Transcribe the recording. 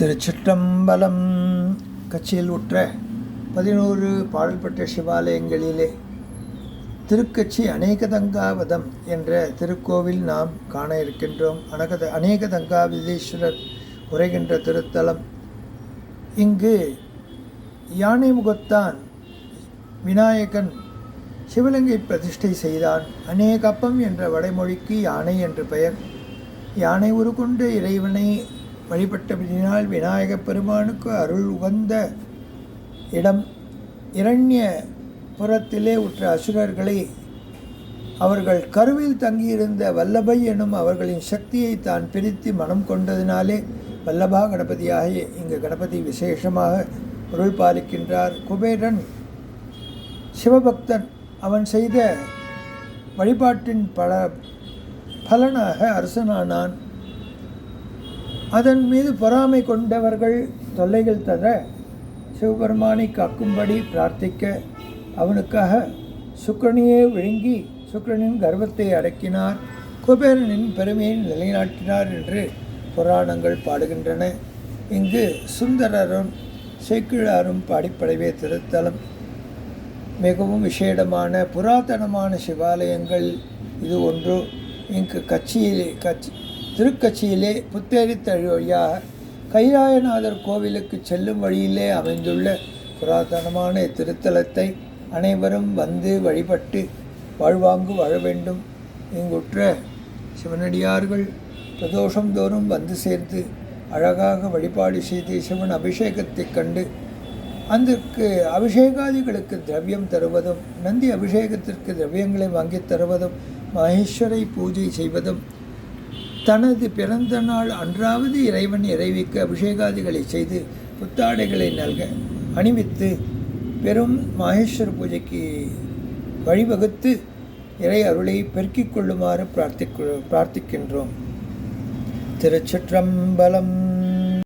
திருச்சிற்றம்பலம். கட்சியில் உற்ற 11 பாடல்பட்ட சிவாலயங்களிலே திருக்கட்சி அநேகதங்காவதம் என்ற திருக்கோவில் நாம் காண இருக்கின்றோம். அநேகதங்காவிதீஸ்வரர் உரைகின்ற திருத்தலம். இங்கு யானை முகத்தான் விநாயகன் சிவலிங்கை பிரதிஷ்டை செய்தான். அநேகப்பம் என்ற வடமொழிக்கு யானை என்று பெயர். யானை உருகொண்ட இறைவனை வழிபட்டபினால் விநாயகப் பெருமானுக்கு அருள் உகந்த இடம். இரண்யபுரத்திலே உற்ற அசுரர்களை அவர்கள் கருவில் தங்கியிருந்த வல்லபை எனும் அவர்களின் சக்தியை தான் பிரித்து மனம் கொண்டதினாலே வல்லபா கணபதியாக இங்கு கணபதி விசேஷமாக அருள் பாலிக்கின்றார். குபேரன் சிவபக்தன். அவன் செய்த வழிபாட்டின் பலனாக அரசனானான். அதன் மீது பொறாமை கொண்டவர்கள் தொல்லைகள் தர சிவபெருமானை காக்கும்படி பிரார்த்திக்க அவனுக்காக சுக்கிரனையே விழுங்கி சுக்கிரனின் கர்வத்தை அடக்கினார். குபேரனின் பெருமையை நிலைநாட்டினார் என்று புராணங்கள் பாடுகின்றன. இங்கு சுந்தரரும் சேக்கிழாரும் பாடிப்படைவே திருத்தலம். மிகவும் விசேடமான புராதனமான சிவாலயங்கள் இது ஒன்று. இங்கு திருக்கட்சியிலே புத்தேரி வழியாக கைலாயநாதர் கோவிலுக்கு செல்லும் வழியிலே அமைந்துள்ள புராதனமான திருத்தலத்தை அனைவரும் வந்து வழிபட்டு வாழ்வாங்கு வாழ வேண்டும். இங்குற்ற சிவனடியார்கள் பிரதோஷந்தோறும் வந்து சேர்ந்து அழகாக வழிபாடு செய்து சிவன் அபிஷேகத்தை கண்டு அதற்கு அபிஷேகாதிகளுக்கு திரவியம் தருவதும் நந்தி அபிஷேகத்திற்கு திரவியங்களை வாங்கி தருவதும் மகேஸ்வரை பூஜை செய்வதும் தனது பிறந்த நாள் அன்றாவது இறைவன் இறைவிக்கு அபிஷேகாதிகளை செய்து புத்தாடைகளை அணிவித்து பெரும் மகேஸ்வர பூஜைக்கு வழிவகுத்து இறை அருளை பெருக்கிக் கொள்ளுமாறு பிரார்த்திக்கின்றோம். திருச்சிற்றம்பலம்.